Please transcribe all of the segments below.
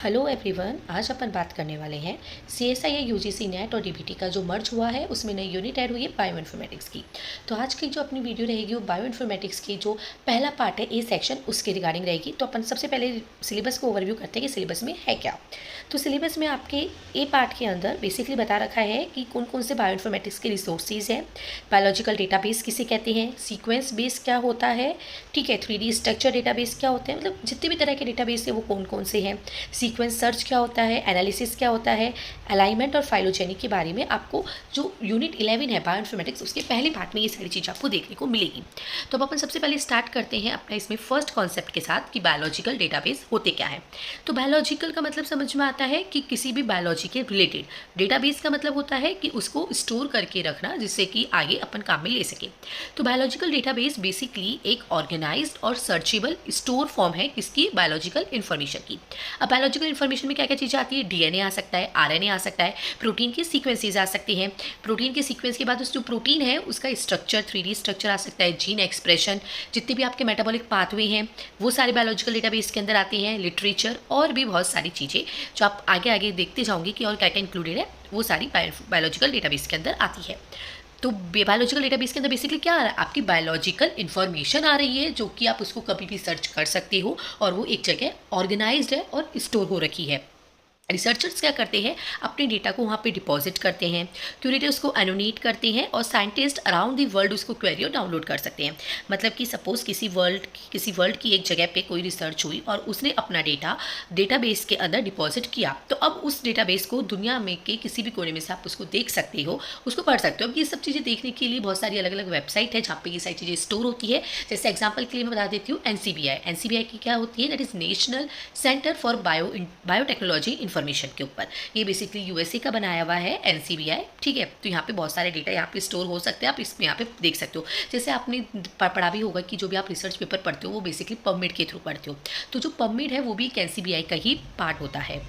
Hello everyone, आज अपन बात करने वाले हैं CSIR UGC नेट और DBT का जो मर्ज हुआ है उसमें नई यूनिट ऐड हुई है बायो इन्फॉर्मेटिक्स की। तो आज की जो अपनी वीडियो रहेगी वो बायो इन्फॉर्मेटिक्स की जो पहला पार्ट है ए सेक्शन उसके रिगार्डिंग रहेगी। तो अपन सबसे पहले सिलेबस को ओवरव्यू करते हैं कि सिलेबस में है क्या। तो सिलेबस में आपके ए पार्ट के अंदर बेसिकली बता रखा है कि कौन कौन से बायो इन्फॉर्मेटिक्स के रिसोर्सेज हैं, बायोलॉजिकल डेटाबेस किसे कहते हैं, सीक्वेंस बेस क्या होता है, ठीक है, 3D स्ट्रक्चर डेटाबेस क्या होते हैं, मतलब जितने भी तरह के डेटाबेस है वो कौन कौन से हैं, सीक्वेंस सर्च क्या होता है, एनालिसिस क्या होता है, अलाइनमेंट और फाइलोजेनी के बारे में आपको जो यूनिट 11 है बायो इन्फॉर्मेटिक्स उसके पहले पार्ट में ये सारी चीज़ आपको देखने को मिलेगी। तो अब अपन सबसे पहले स्टार्ट करते हैं अपना इसमें फर्स्ट कॉन्सेप्ट के साथ कि बायोलॉजिकल डेटाबेस होते क्या है। तो बायोलॉजिकल का मतलब समझ में आता है कि किसी भी बायोलॉजी के रिलेटेड, डेटाबेस का मतलब होता है कि उसको स्टोर करके रखना जिससे कि आगे अपन काम में ले सके। तो बायोलॉजिकल डेटाबेस बेसिकली एक ऑर्गेनाइज्ड और सर्चेबल स्टोर फॉर्म है किसकी, बायोलॉजिकल इन्फॉर्मेशन की। अब बायोलॉजिकल इन्फॉर्मेशन में क्या क्या चीज़ें आती है, डीएनए आ सकता है, आरएनए आ सकता है, प्रोटीन के सीक्वेंसेस आ सकते हैं, प्रोटीन के सीक्वेंस के बाद उस जो प्रोटीन है उसका स्ट्रक्चर, 3D स्ट्रक्चर आ सकता है, जीन एक्सप्रेशन, जितने भी आपके मेटाबॉलिक पाथवे हैं वो सारे बायोलॉजिकल डेटाबेस के अंदर आते हैं, लिटरेचर और भी बहुत सारी चीज़ें जो आप आगे आगे देखते जाओगे कि और क्या क्या इंक्लूडेड है, वो सारी बायोलॉजिकल डेटाबेस के अंदर आती है। तो बायोलॉजिकल डेटाबेस के अंदर बेसिकली क्या आ रहा है, आपकी बायोलॉजिकल इन्फॉर्मेशन आ रही है जो कि आप उसको कभी भी सर्च कर सकते हो और वो एक जगह ऑर्गेनाइज्ड है और स्टोर हो रखी है। रिसर्चर्स क्या करते हैं, अपने डेटा को वहाँ पे डिपॉजिट करते हैं, क्यूरेटर उसको एनोनेट करते हैं और साइंटिस्ट अराउंड दी वर्ल्ड उसको क्वेरी और डाउनलोड कर सकते हैं। मतलब कि सपोज़ किसी वर्ल्ड की एक जगह पे कोई रिसर्च हुई और उसने अपना डेटा डेटाबेस के अंदर डिपॉजिट किया, तो अब उस डेटाबेस को दुनिया में के किसी भी कोने में से आप उसको देख सकते हो, उसको पढ़ सकते हो। अब ये सब चीज़ें देखने के लिए बहुत सारी अलग अलग वेबसाइट है जहाँ पे ये सारी चीज़ें स्टोर होती है। जैसे एग्जाम्पल के लिए मैं बता देती हूँ NCBI की क्या होती है, that is national centre for biotechnology information के ऊपर। ये बेसिकली USA का बनाया हुआ है NCBI, ठीक है। तो यहाँ पे बहुत सारे डेटा यहाँ पे स्टोर हो सकते हैं, आप इसमें यहाँ पे देख सकते हो। जैसे आपने पढ़ा भी होगा कि जो भी आप रिसर्च पेपर पढ़ते हो वो बेसिकली पबमेड के थ्रू पढ़ते हो, तो जो पबमेड है वो भी एक NCBI का ही पार्ट होता है।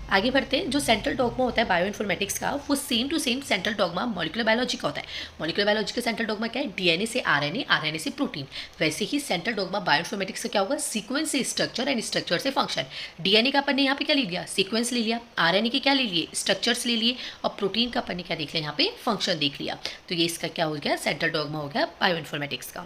आगे बढ़ते हैं, जो सेंट्रल डॉगमा होता है बायो इन्फॉर्मेटिक्स का वो same to same central dogma molecular biology का होता है। मॉलिक्यूलर बायोलॉजी का सेंट्रल डॉगमा क्या है, डीएनए से आरएनए, आरएनए से प्रोटीन। वैसे ही सेंट्रल डॉगमा बायो इन्फॉर्मेटिक्स का क्या होगा, सीक्वेंस से स्ट्रक्चर एंड स्ट्रक्चर से फंक्शन। डीएनए का अपन ने यहाँ पे क्या ले लिया, सीक्वेंस ले लिया, आरएनए के क्या ले लिए, स्ट्रक्चर्स ले लिए, और प्रोटीन का अपन ने क्या देख लिया, यहाँ पे फंक्शन देख लिया। तो ये इसका क्या हो गया, सेंट्रल डॉगमा हो गया बायो इन्फॉर्मेटिक्स का।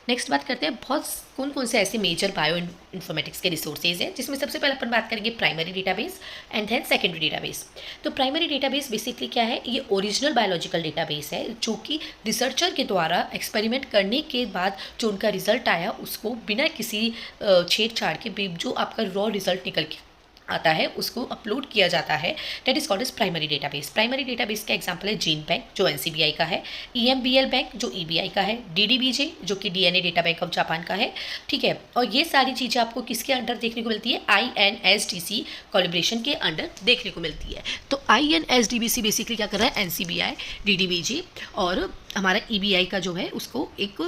नेक्स्ट बात करते हैं बहुत कौन कौन से ऐसे मेजर बायो इन्फॉर्मेटिक्स के रिसोर्सेज हैं, जिसमें सबसे पहले अपन बात करेंगे primary database and then secondary database. तो प्राइमरी डेटाबेस बेसिकली क्या है, ये ओरिजिनल बायोलॉजिकल डेटाबेस है जो कि रिसर्चर के द्वारा एक्सपेरिमेंट करने के बाद जो उनका रिजल्ट आया उसको बिना किसी छेड़छाड़ के जो आपका रॉ रिजल्ट निकल के आता है उसको अपलोड किया जाता है, that is called as primary database. Primary database का एग्जांपल है जीन बैंक जो NCBI का है, EMBL बैंक जो EBI का है, DDBJ जो कि DNA data bank of Japan का है, ठीक है। और ये सारी चीज़ें आपको किसके अंडर देखने को मिलती है, INSDC कोलैबोरेशन के अंडर देखने को मिलती है। तो INSDBC बेसिकली क्या कर रहा है, NCBI, DDBJ और हमारा EBI का जो है उसको एक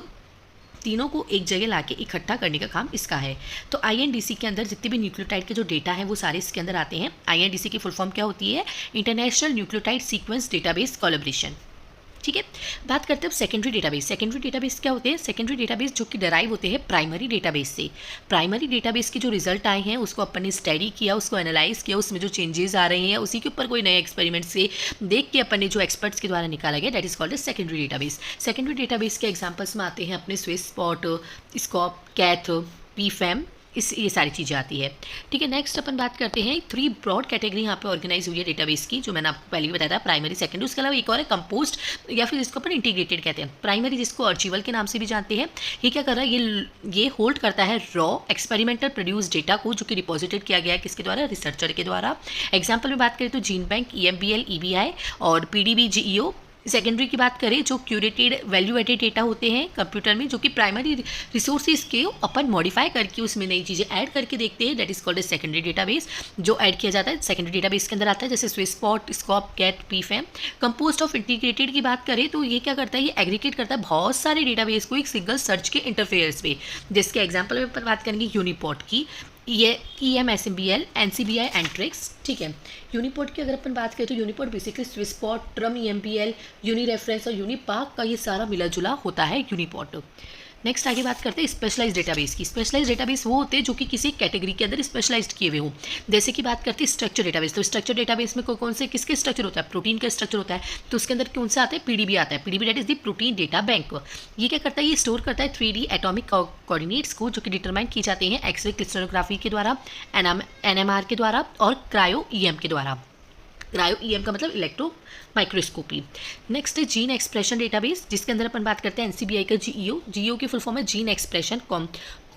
तीनों को एक जगह लाके इकट्ठा करने का काम इसका है। तो INDC के अंदर जितने भी न्यूक्लियोटाइड के जो डेटा हैं वो सारे इसके अंदर आते हैं। INDC की फुल फॉर्म क्या होती है, international nucleotide sequence database collaboration, ठीक है। बात करते हैं अब सेकेंडरी डेटाबेस। सेकेंडरी डेटाबेस क्या होते हैं, सेकेंडरी डेटाबेस जो कि डराइव होते हैं प्राइमरी डेटाबेस से। प्राइमरी डेटाबेस के जो रिजल्ट आए हैं उसको अपन ने स्टडी किया, उसको एनालाइज किया, उसमें जो चेंजेस आ रहे हैं उसी के ऊपर कोई नए एक्सपेरिमेंट से देख के अपन ने जो एक्सपर्ट्स के द्वारा निकाला गया, that is called as secondary database. Secondary database के एग्जाम्पल्स में आते हैं अपने स्विस स्पॉट, स्कॉप, कैथ, पीफैम, ये सारी चीज़ें आती है, ठीक है। नेक्स्ट अपन बात करते हैं 3 ब्रॉड कैटेगरी यहाँ पे ऑर्गेनाइज हुई है डेटाबेस की, जो मैंने आपको पहले भी बताया था, प्राइमरी, सेकेंडरी, उसके अलावा एक और है कंपोस्ट या फिर जिसको अपन इंटीग्रेटेड कहते हैं। प्राइमरी जिसको अर्चिवल के नाम से भी जानते हैं, ये क्या कर रहा है, ये होल्ड करता है रॉ एक्सपेरिमेंटल प्रोड्यूस डेटा को जो कि डिपॉजिटेड किया गया है किसके द्वारा, रिसर्चर के द्वारा। एग्जाम्पल में बात करें तो जीन बैंक, EMBL, EBI और PDB-GEO। सेकेंडरी की बात करें जो क्यूरेटेड वैल्यू एडेड डेटा होते हैं कंप्यूटर में, जो कि प्राइमरी रिसोर्सेज के अपन मॉडिफाई करके उसमें नई चीज़ें ऐड करके देखते हैं, that is called a secondary database. जो ऐड किया जाता है सेकेंडरी डेटाबेस के अंदर आता है, जैसे स्विस स्पॉट, स्कॉप, कैट, पीफैम। कंपोस्ट ऑफ इंटीग्रेटेड की बात करें तो ये क्या करता है, ये एग्रीगेट करता है बहुत सारे डेटाबेस को एक सिंगल सर्च के इंटरफेयर्स पे, जिसके एग्जाम्पल में अपन बात करेंगे यूनिपोर्ट की, ये EMSBL, NCBI, एंट्रिक्स, ठीक है। यूनिपोर्ट की अगर अपन बात करें तो UniProt basically SwissProt, TrEMBL, EMPL, uni reference और यूनिपार्क का ये सारा मिला जुला होता है यूनिपोर्ट। नेक्स्ट आगे बात करते हैं स्पेशलाइज डेटाबेस की। स्पेशलाइज डेटाबेस वो होते हैं जो कि किसी कैटेगरी के अंदर स्पेशलाइज्ड किए हुए हो। जैसे कि बात करते हैं स्ट्रक्चर डेटाबेस, तो स्ट्रक्चर डेटाबेस में कौन से किसके स्ट्रक्चर होता है, प्रोटीन का स्ट्रक्चर होता है, तो उसके अंदर कौन सा आता है, पीडीबी आता है। PDB that is the protein data bank. ये क्या करता है, ये स्टोर करता है 3D एटॉमिक कोऑर्डिनेट्स को जो कि डिटरमाइन की जाते हैं एक्सरे क्रिस्टलोग्राफी के द्वारा, NMR के द्वारा और क्रायो EM के द्वारा। क्रायो EM का मतलब इलेक्ट्रो माइक्रोस्कोपी। नेक्स्ट है जीन एक्सप्रेशन डेटाबेस, जिसके अंदर अपन बात करते हैं NCBI का GEO की फुल फॉर्म है जीन एक्सप्रेशन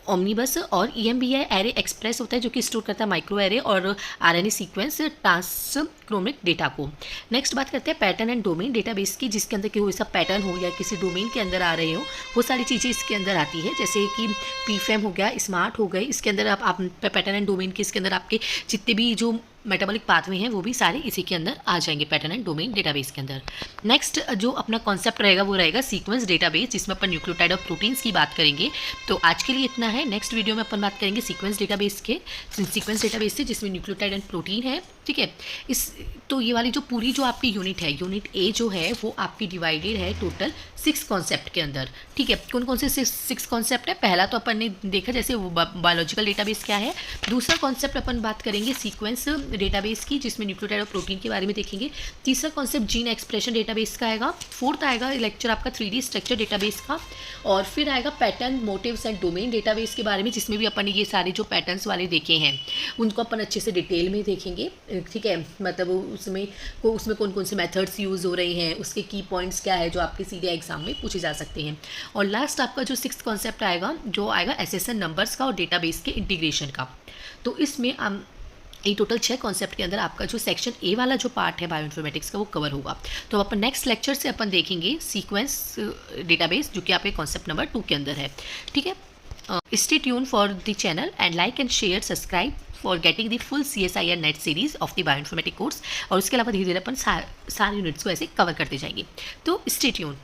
ओमनीबस, और EMBI एरे एक्सप्रेस होता है जो कि स्टोर करता है माइक्रो एरे और RNA सीक्वेंस ट्रांसक्रोमिक डेटा को। नेक्स्ट बात करते हैं पैटर्न एंड डोमेन डेटाबेस की, जिसके अंदर कोई सा पैटर्न हो या किसी डोमेन के अंदर आ रहे हो, वो सारी चीज़ें इसके अंदर आती है। जैसे कि PFAM हो गया, स्मार्ट हो गए, इसके अंदर आप पैटर्न एंड डोमेन के इसके अंदर आपके जितने भी जो मेटाबॉलिक पाथवे हैं वो भी सारे इसी के अंदर आ जाएंगे पैटर्न एंड डोमेन डेटाबेस के अंदर। नेक्स्ट जो अपना कॉन्सेप्ट रहेगा वो रहेगा सीक्वेंस डेटाबेस, जिसमें अपन न्यूक्लियोटाइड और प्रोटीन्स की बात करेंगे। तो आज के लिए इतना है। नेक्स्ट वीडियो में अपन बात करेंगे सीक्वेंस डेटाबेस से, जिसमें न्यूक्लियोटाइड एंड प्रोटीन है, ठीक है। तो ये वाली जो पूरी जो आपकी यूनिट है, यूनिट A जो है वो आपकी डिवाइडेड है टोटल 6 कॉन्सेप्ट के अंदर, ठीक है। कौन कौन से 6 कॉन्सेप्ट है, पहला तो अपन ने देखा जैसे बायोलॉजिकल डेटाबेस क्या है। दूसरा कॉन्सेप्ट अपन बात करेंगे सीक्वेंस डेटाबेस की, जिसमें न्यूक्लियोटाइड और प्रोटीन के बारे में देखेंगे। तीसरा कॉन्सेप्ट जीन एक्सप्रेशन डेटाबेस का आएगा। फोर्थ आएगा लेक्चर आपका 3D स्ट्रक्चर डेटाबेस का, और फिर आएगा pattern motifs and domain database के बारे में, जिसमें भी अपन ने ये सारे जो पैटर्न्स वाले देखे हैं उनको अपन अच्छे से डिटेल में देखेंगे, ठीक है। मतलब उसमें कौन कौन से मेथड्स यूज़ हो रहे हैं, उसके की पॉइंट्स क्या है जो आपके सीधे एग्जाम में पूछे जा सकते हैं। और लास्ट आपका जो 6th कॉन्सेप्ट आएगा जो आएगा SSN नंबर्स का और डेटाबेस के इंटीग्रेशन का। तो इसमें ये टोटल 6 कॉन्सेप्ट के अंदर आपका जो सेक्शन A वाला जो पार्ट है बायोइन्फॉर्मेटिक्स का वो कवर होगा। तो अपन नेक्स्ट लेक्चर से अपन देखेंगे सीक्वेंस डेटाबेस, जो कि आपके कॉन्सेप्ट नंबर 2 के अंदर है, ठीक है। Stay tune for the channel and like and share subscribe for getting the full CSIR NET series of the bioinformatic course. और उसके अलावा धीरे धीरे अपन सारे यूनिट्स को ऐसे कवर करते जाएंगे। तो स्टे ट्यून।